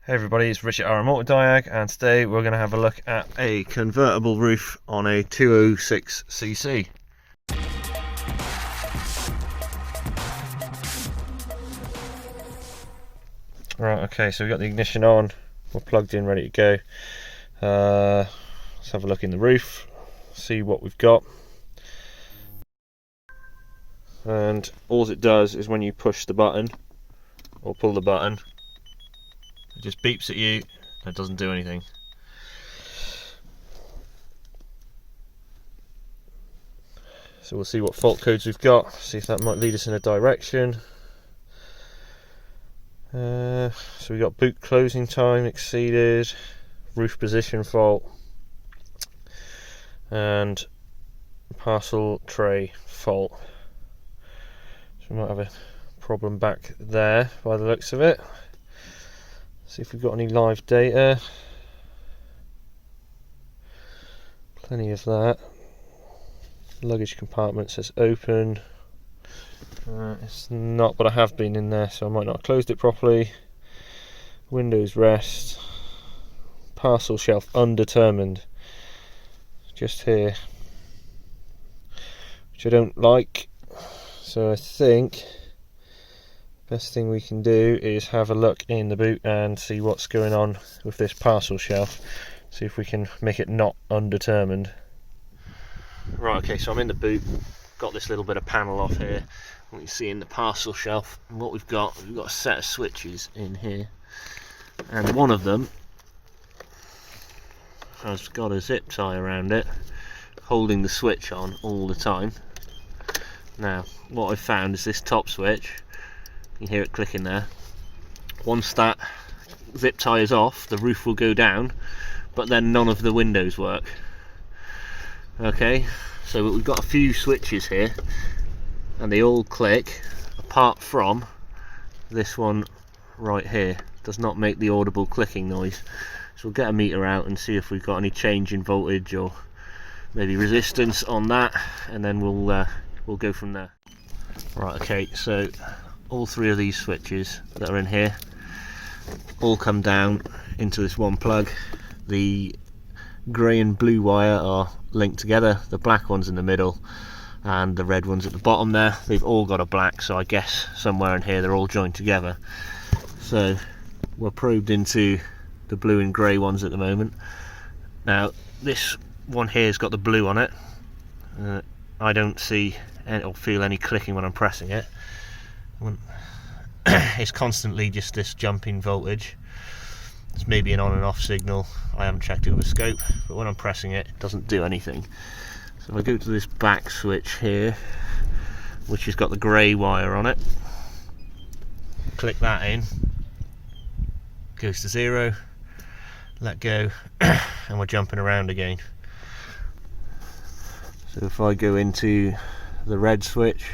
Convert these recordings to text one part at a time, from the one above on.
Hey everybody, it's Richard RMAutodiag, and today we're going to have a look at a convertible roof on a 206cc. Right, okay, so we've got the ignition on, we're plugged in, ready to go. Let's have a look in the roof, see what we've got. And all it does is when you push the button, or pull the button, it just beeps at you and it doesn't do anything. So we'll see what fault codes we've got, see if that might lead us in a direction. So we got boot closing time exceeded, roof position fault, and parcel tray fault. So we might have a problem back there by the looks of it. See if we've got any live data. Plenty of that. Luggage compartment says open. It's not, but I have been in there, so I might not have closed it properly. Windows rest. Parcel shelf undetermined. Just here. Which I don't like. So I think best thing we can do is have a look in the boot and see what's going on with this parcel shelf. See if we can make it not undetermined. Right, okay, so I'm in the boot. Got this little bit of panel off here. What you see in the parcel shelf. And what we've got a set of switches in here. And one of them has got a zip tie around it, holding the switch on all the time. Now, what I've found is this top switch. You can hear it clicking there. Once that zip tie is off, the roof will go down, but then none of the windows work. Okay, so we've got a few switches here, and they all click, apart from this one right here. Does not make the audible clicking noise. So we'll get a meter out and see if we've got any change in voltage or maybe resistance on that, and then we'll go from there. Right, okay, so all three of these switches that are in here all come down into this one plug. The grey and blue wire are linked together, the black one's in the middle and the red one's at the bottom there. They've all got a black, so I guess somewhere in here they're all joined together. So we're probed into the blue and grey ones at the moment. Now this one here's got the blue on it. I don't see or feel any clicking when I'm pressing it. It's constantly just this jumping voltage. It's maybe an on and off signal. I haven't checked it with a scope, but when I'm pressing it, it doesn't do anything. So if I go to this back switch here, which has got the grey wire on it, click that in, goes to 0, let go, and we're jumping around again. So if I go into the red switch,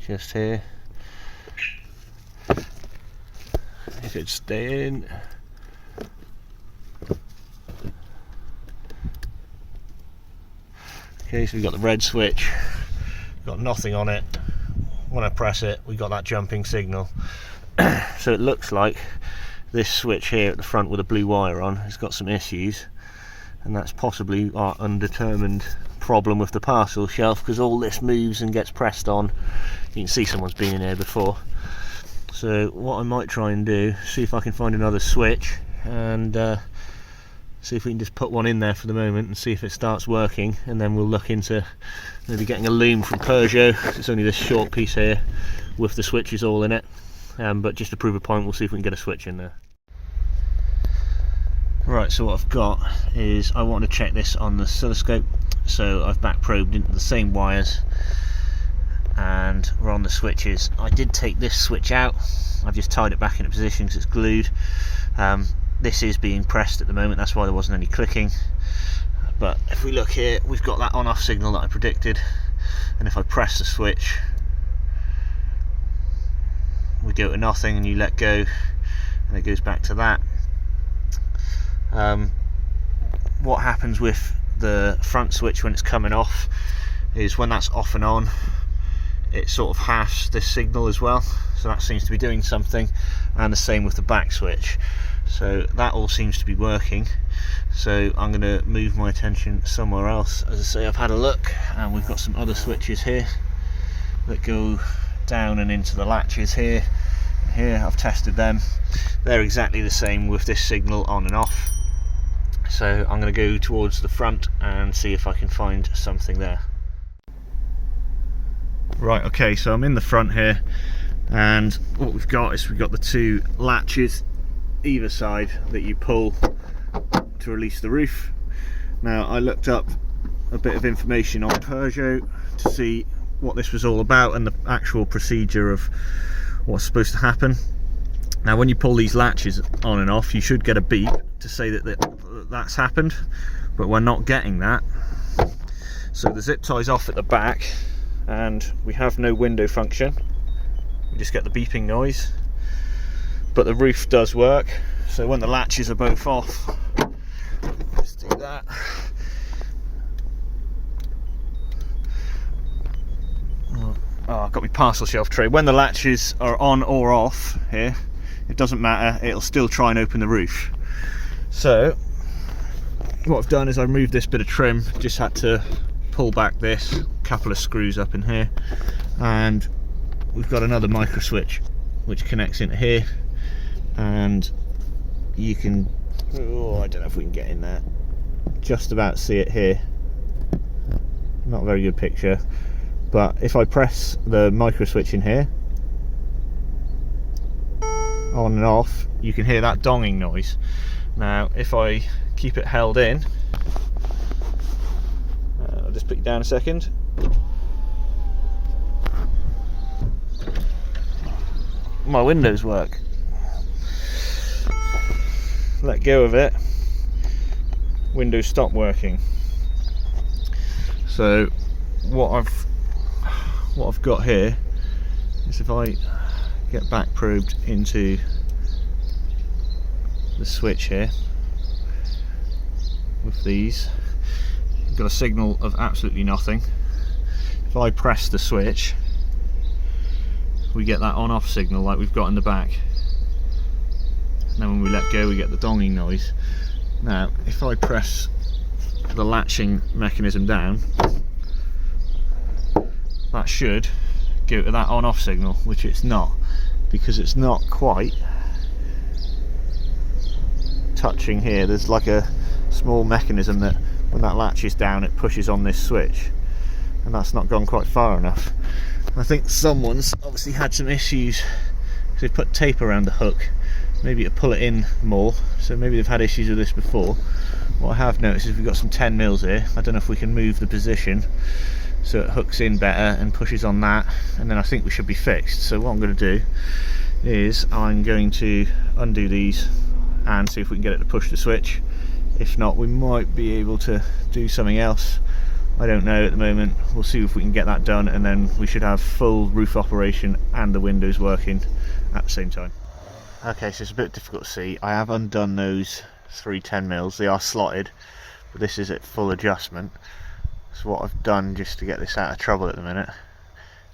just here, if it's staying, okay, so we've got the red switch, got nothing on it. When I press it, we got that jumping signal. So it looks like this switch here at the front with a blue wire on has got some issues, and that's possibly our undetermined problem with the parcel shelf, because all this moves and gets pressed on. You can see someone's been in here before. So what I might try and do, see if I can find another switch and see if we can just put one in there for the moment and see if it starts working, and then we'll look into maybe getting a loom from Peugeot. It's only this short piece here with the switches all in it, but just to prove a point, we'll see if we can get a switch in there. Right, so what I've got is I want to check this on the oscilloscope, so I've back probed into the same wires and we're on the switches. I did take this switch out, I've just tied it back into position because it's glued. This is being pressed at the moment, that's why there wasn't any clicking. But if we look here, we've got that on-off signal that I predicted, and if I press the switch, we go to nothing and you let go and it goes back to that. What happens with the front switch when it's coming off is when that's off and on, it sort of halves this signal as well, so that seems to be doing something, and the same with the back switch. So that all seems to be working. So I'm going to move my attention somewhere else. As I say, I've had a look, and we've got some other switches here that go down and into the latches here. Here I've tested them. They're exactly the same with this signal on and off. So I'm going to go towards the front and see if I can find something there. Right, okay, so I'm in the front here, and what we've got is we've got the two latches either side that you pull to release the roof. Now, I looked up a bit of information on Peugeot to see what this was all about and the actual procedure of what's supposed to happen. Now, when you pull these latches on and off, you should get a beep to say that that's happened, but we're not getting that. So the zip tie's off at the back, and we have no window function. We just get the beeping noise, but the roof does work. So when the latches are both off, let's do that. Oh, I've got my parcel shelf tray. When the latches are on or off here, it doesn't matter, it'll still try and open the roof. So what I've done is I've removed this bit of trim, just had to pull back this couple of screws up in here, and we've got another micro switch which connects into here, and you can, oh, I don't know if we can get in there, just about see it here. Not a very good picture, but if I press the micro switch in here on and off, you can hear that donging noise. Now if I keep it held in, I'll just put you down a second. My windows work. Let go of it, windows stop working. So what I've got here is, if I get back probed into the switch here with these, you've got a signal of absolutely nothing. If I press the switch, we get that on-off signal like we've got in the back. And then when we let go, we get the donging noise. Now if I press the latching mechanism down, that should go to that on-off signal, which it's not, because it's not quite touching here. There's like a small mechanism that when that latch is down, it pushes on this switch, and that's not gone quite far enough. I think someone's obviously had some issues because they've put tape around the hook, maybe to pull it in more, so maybe they've had issues with this before. What I have noticed is we've got some 10 mils here. I don't know if we can move the position so it hooks in better and pushes on that, and then I think we should be fixed. So what I'm going to do is I'm going to undo these and see if we can get it to push the switch. If not, we might be able to do something else. I don't know at the moment. We'll see if we can get that done, and then we should have full roof operation and the windows working at the same time. Okay, so it's a bit difficult to see. I have undone those 3 10 mils. They are slotted, but this is at full adjustment. So what I've done, just to get this out of trouble at the minute,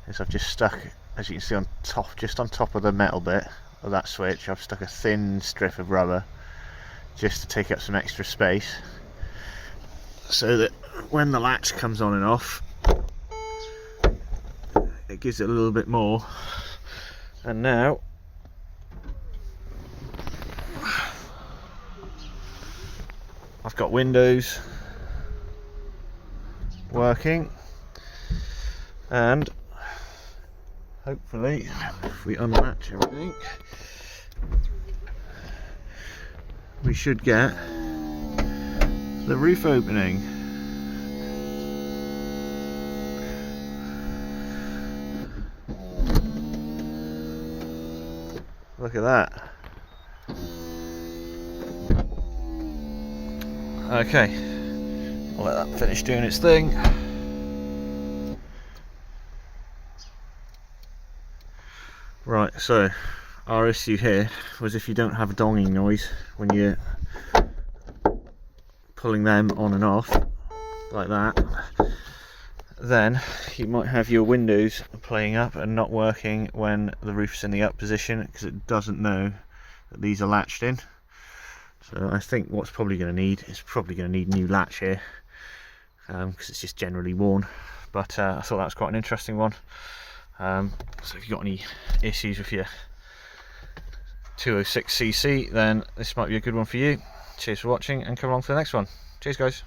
is I've just stuck, as you can see on top, just on top of the metal bit of that switch, I've stuck a thin strip of rubber just to take up some extra space, so that when the latch comes on and off, it gives it a little bit more. And now I've got windows working, and hopefully if we unlatch everything, we should get the roof opening. Look at that. Okay, I'll let that finish doing its thing. Right, so our issue here was if you don't have a donging noise when you're pulling them on and off like that, then you might have your windows playing up and not working when the roof's in the up position, because it doesn't know that these are latched in. So I think what's probably going to need is new latch here, because it's just generally worn. But I thought that was quite an interesting one. So if you've got any issues with your 206cc, then this might be a good one for you. Cheers for watching, and come along for the next one. Cheers guys.